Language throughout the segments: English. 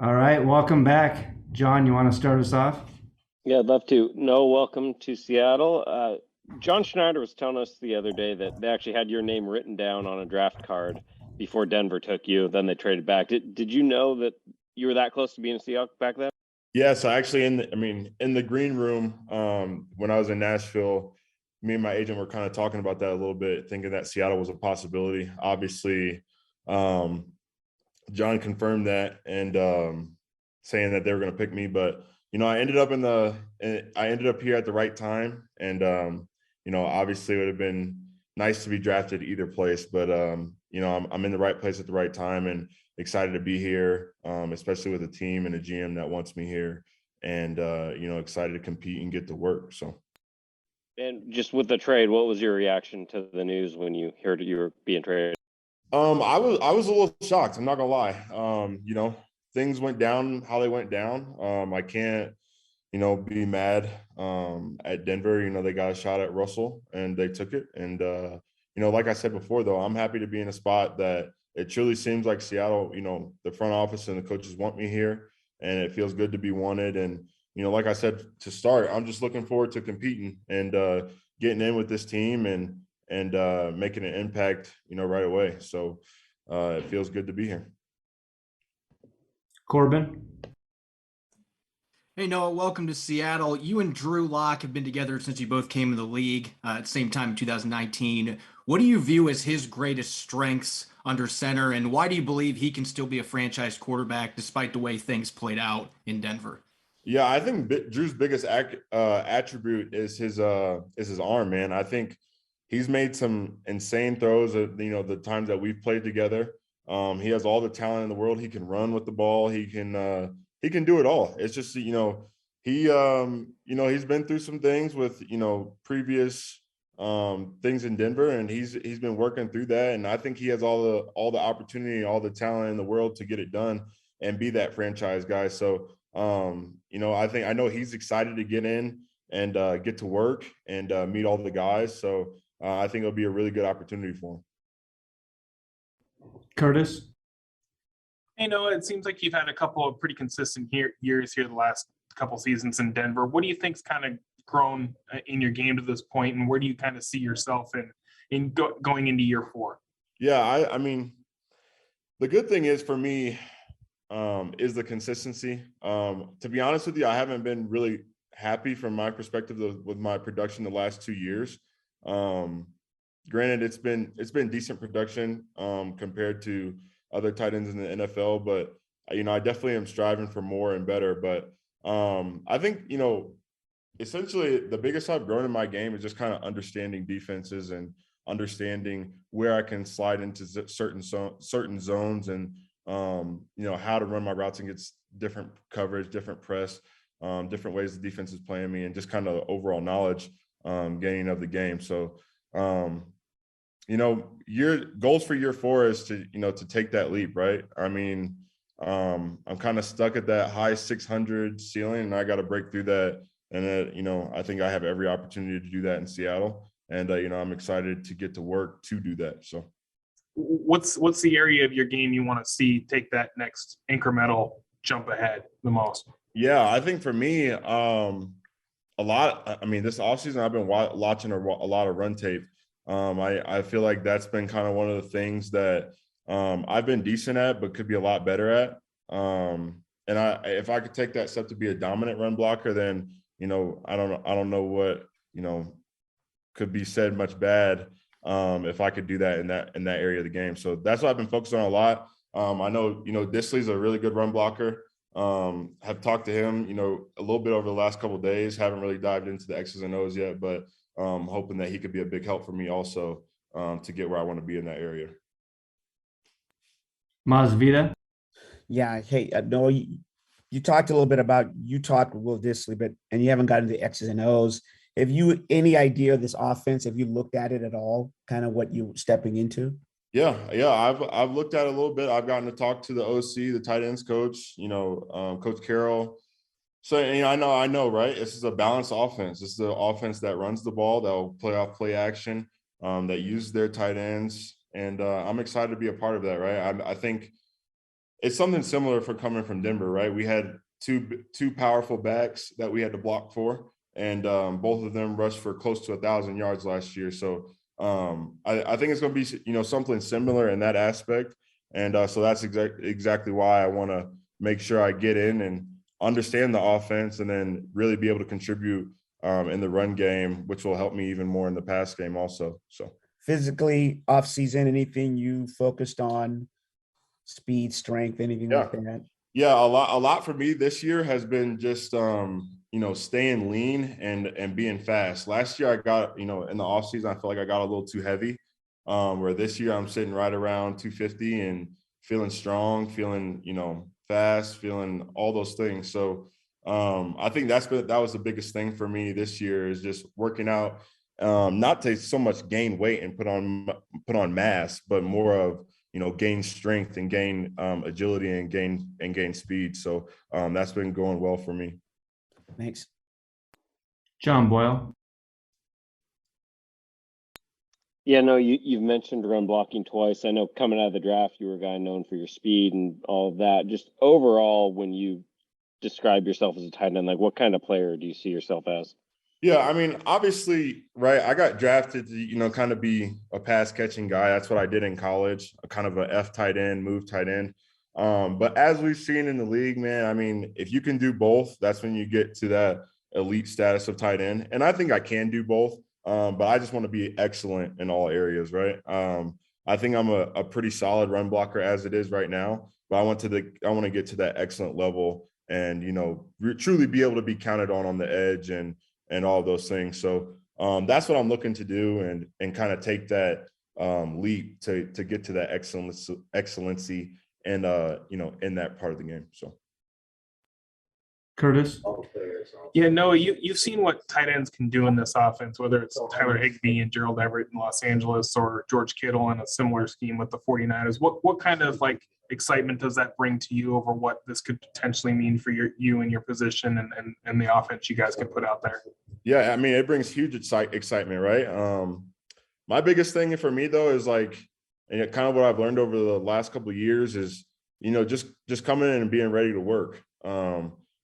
All right, welcome back. John, you want to start us off? Yeah, I'd love to. No, welcome to Seattle. John Schneider was telling us the other day that they actually had your name written down on a draft card before Denver took you. Then they traded back. Did you know that you were that close to being a Seahawks back then? Yeah, so actually in the green room, when I was in Nashville, me and my agent were kind of talking about that a little bit, thinking that Seattle was a possibility. Obviously, um, John confirmed that and saying that they were going to pick me, but I ended up here at the right time, and obviously it would have been nice to be drafted either place, but I'm in the right place at the right time and excited to be here, especially with a team and a GM that wants me here, and excited to compete and get to work. So. And just with the trade, what was your reaction to the news when you heard you were being traded? I was a little shocked. I'm not gonna lie. Things went down how they went down. I can't, be mad at Denver. They got a shot at Russell and they took it. And like I said before, though, I'm happy to be in a spot that it truly seems like Seattle. The front office and the coaches want me here, and it feels good to be wanted. And like I said to start, I'm just looking forward to competing and getting in with this team and making an impact, right away. So it feels good to be here. Corbin? Hey Noah, welcome to Seattle. You and Drew Lock have been together since you both came in the league at the same time in 2019. What do you view as his greatest strengths under center, and why do you believe he can still be a franchise quarterback despite the way things played out in Denver? Yeah, I think Drew's biggest attribute is his arm, man. I think he's made some insane throws at the times that we've played together. He has all the talent in the world. He can run with the ball. He can do it all. It's just he's been through some things with previous things in Denver, and he's been working through that. And I think he has all the opportunity, all the talent in the world to get it done and be that franchise guy. So I know he's excited to get in and get to work and meet all the guys. So I think it'll be a really good opportunity for him. Curtis? Hey, Noah, it seems like you've had a couple of pretty consistent years here the last couple seasons in Denver. What do you think's kind of grown in your game to this point, and where do you kind of see yourself going into year 4? Yeah, I mean, the good thing is for me is the consistency. To be honest with you, I haven't been really happy from my perspective with my production the last 2 years. Granted, it's been decent production compared to other tight ends in the NFL, but I definitely am striving for more and better. But I think essentially the biggest I've grown in my game is just kind of understanding defenses and understanding where I can slide into certain zones and how to run my routes against different coverage, different press, different ways the defense is playing me, and just kind of overall knowledge gaining of the game. So your goals for year 4 is to take that leap, right? I mean, I'm kind of stuck at that high 600 ceiling, and I got to break through that. And I think I have every opportunity to do that in Seattle, and I'm excited to get to work to do that. So, what's the area of your game you want to see take that next incremental jump ahead the most? Yeah, I think for me, a lot. I mean, this offseason I've been watching a lot of run tape. I feel like that's been kind of one of the things that I've been decent at, but could be a lot better at. And if I could take that step to be a dominant run blocker, then I don't know what could be said much bad if I could do that in that area of the game. So that's what I've been focused on a lot. I know Disley's a really good run blocker. Have talked to him a little bit over the last couple of days. Haven't really dived into the X's and O's yet, but hoping that he could be a big help for me also to get where I want to be in that area. Masvita? Yeah. Hey, Noah, you talked a little bit about you talked with Will Dissly, and you haven't gotten the X's and O's. Have you any idea of this offense? Have you looked at it at all? Kind of what you're stepping into? Yeah. I've looked at it a little bit. I've gotten to talk to the OC, the tight ends coach, Coach Carroll. So I know, right? This is a balanced offense. This is the offense that runs the ball, that will play off play action, that uses their tight ends, and I'm excited to be a part of that, right? I think it's something similar for coming from Denver, right? We had two powerful backs that we had to block for, and both of them rushed for close to 1,000 yards last year. So I think it's going to be, you know, something similar in that aspect. And so that's exactly why I want to make sure I get in and understand the offense, and then really be able to contribute in the run game, which will help me even more in the pass game also. So Physically, off season, anything you focused on? Speed, strength, anything like that? Yeah, a lot for me this year has been just you know, staying lean and being fast. Last year I got, you know, in the off season, I feel like I got a little too heavy. Where this year I'm sitting right around 250 and feeling strong, feeling, you know, fast, feeling all those things. So I think that was the biggest thing for me this year, is just working out, not to so much gain weight and put on mass, but more of, you know, gain strength and gain agility and gain speed. So that's been going well for me. Thanks. John Boyle. Yeah, no, you've mentioned run blocking twice. I know coming out of the draft, you were a guy known for your speed and all of that. Just overall, when you describe yourself as a tight end, like what kind of player do you see yourself as? Yeah, I mean, obviously, right, I got drafted to, you know, kind of be a pass catching guy. That's what I did in college, a kind of a F tight end, move tight end. But as we've seen in the league, man, I mean, if you can do both, that's when you get to that elite status of tight end. And I think I can do both, but I just want to be excellent in all areas, right? I think I'm a pretty solid run blocker as it is right now, but I want to get to that excellent level and, you know, truly be able to be counted on the edge and all of those things. So that's what I'm looking to do, and kind of take that leap to get to that excellency and you know, in that part of the game. So Curtis. Yeah, Noah, you've seen what tight ends can do in this offense, whether it's Tyler Higbee and Gerald Everett in Los Angeles, or George Kittle in a similar scheme with the 49ers. What kind of like excitement does that bring to you over what this could potentially mean for you and your position and the offense you guys can put out there? Yeah, I mean, it brings huge excitement, right? My biggest thing for me though is like, and kind of what I've learned over the last couple of years is, you know, just coming in and being ready to work.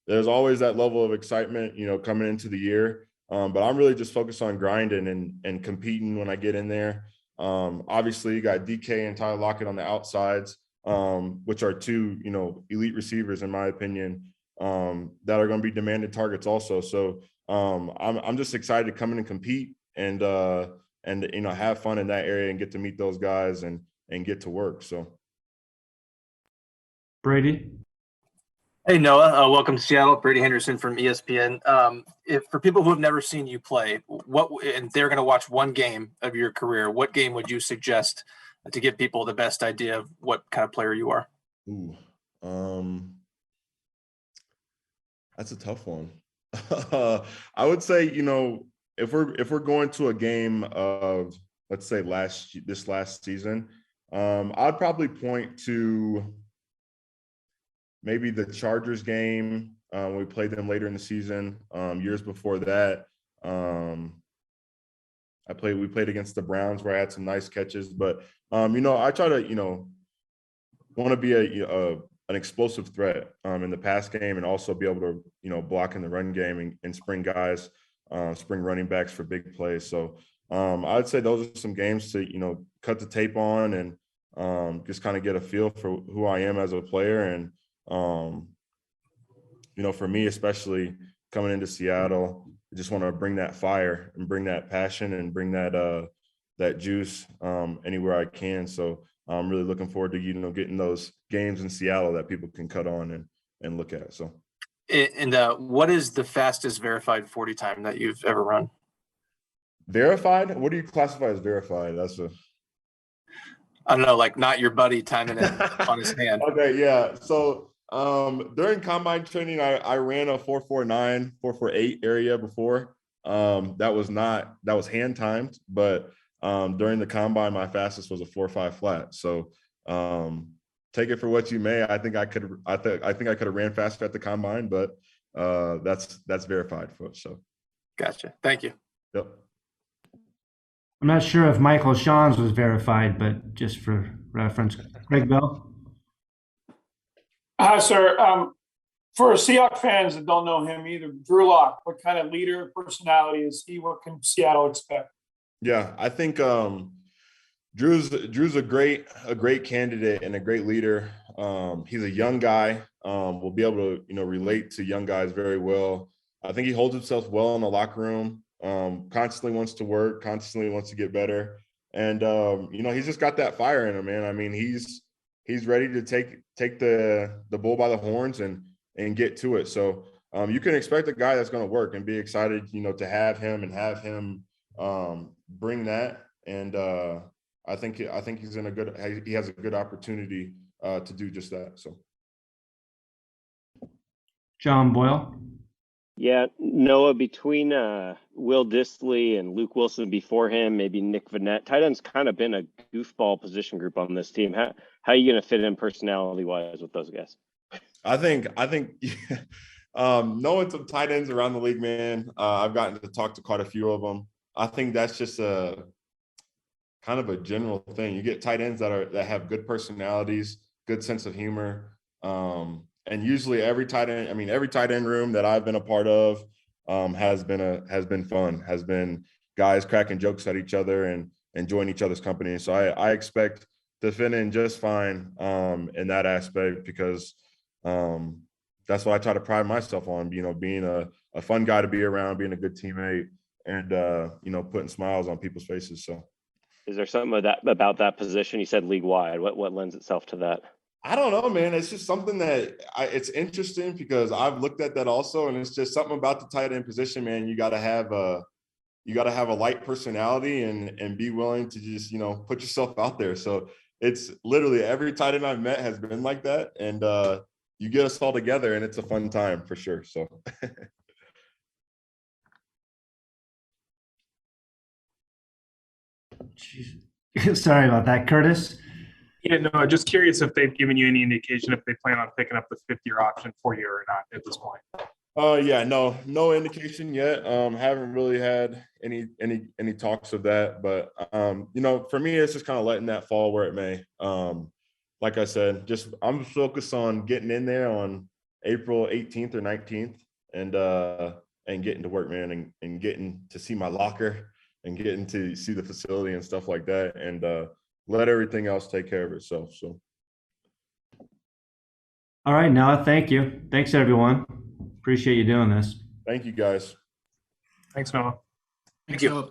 There's always that level of excitement, you know, coming into the year. But I'm really just focused on grinding and competing when I get in there. Obviously, you got DK and Tyler Lockett on the outsides, which are two, you know, elite receivers in my opinion, that are going to be demanded targets also. So I'm just excited to come in and compete and you know, have fun in that area and get to meet those guys and get to work. So Brady. Hey, Noah. Welcome to Seattle. Brady Henderson from ESPN. If for people who have never seen you play, and they're going to watch one game of your career, what game would you suggest to give people the best idea of what kind of player you are? Ooh, that's a tough one. I would say, you know, if we're going to a game of, let's say this last season, I'd probably point to maybe the Chargers game. We played them later in the season. Years before that, we played against the Browns where I had some nice catches. But you know, I try to, you know, want to be an explosive threat in the pass game, and also be able to, you know, block in the run game and spring guys, spring running backs for big plays. So I'd say those are some games to, you know, cut the tape on and just kind of get a feel for who I am as a player. And you know, for me, especially coming into Seattle, I just want to bring that fire and bring that passion and bring that that juice anywhere I can. So I'm really looking forward to, you know, getting those games in Seattle that people can cut on and look at. So, And what is the fastest verified 40 time that you've ever run? Verified? What do you classify as verified? I don't know, like not your buddy timing it on his hand. Okay, yeah. So during combine training, I ran a 4.49, 4.48 area before. That was hand timed, but during the combine, my fastest was a 4.5 flat. So take it for what you may. I think I could have ran faster at the combine, but that's verified for it. So Gotcha. Thank you. yep. I'm not sure if Michael Sean's was verified, but just for reference, Craig Bell. Hi, sir. For Seahawks fans that don't know him either, Drew Lock, what kind of leader personality is he? What can Seattle expect? Yeah, I think Drew's a great candidate and a great leader. He's a young guy. Will be able to relate to young guys very well. I think he holds himself well in the locker room. Constantly wants to work, constantly wants to get better, and he's just got that fire in him, man. I mean, he's ready to take the bull by the horns and get to it. So you can expect a guy that's going to work and be excited, to have him bring that. And I think he has a good opportunity to do just that. So, John Boyle. Yeah, Noah, between Will Dissly and Luke Wilson before him, maybe Nick Vannett, tight end's kind of been a goofball position group on this team. How are you going to fit in personality-wise with those guys? I think knowing some tight ends around the league, man, I've gotten to talk to quite a few of them. I think that's just a kind of a general thing. You get tight ends that have good personalities, good sense of humor. And usually every tight end room that I've been a part of has been fun, has been guys cracking jokes at each other and enjoying each other's company. So I expect to fit in just fine in that aspect, because that's what I try to pride myself on, being a fun guy to be around, being a good teammate, and putting smiles on people's faces. So is there something about that position? You said league wide. What lends itself to that? I don't know, man. It's just something that it's interesting, because I've looked at that also, and it's just something about the tight end position, man. You got to have a light personality and be willing to just put yourself out there. So it's literally every tight end I've met has been like that, and you get us all together, and it's a fun time for sure. So. Sorry about that, Curtis. Yeah, no, just curious if they've given you any indication if they plan on picking up the 5th-year option for you or not at this point. Yeah, no indication yet. Haven't really had any talks of that, but for me, it's just kind of letting that fall where it may. Like I said, I'm focused on getting in there on April 18th or 19th and getting to work, man, and getting to see my locker and getting to see the facility and stuff like that, and let everything else take care of itself. So. All right, Noah, thank you. Thanks, everyone. Appreciate you doing this. Thank you, guys. Thanks, Noah. Thanks, Noah.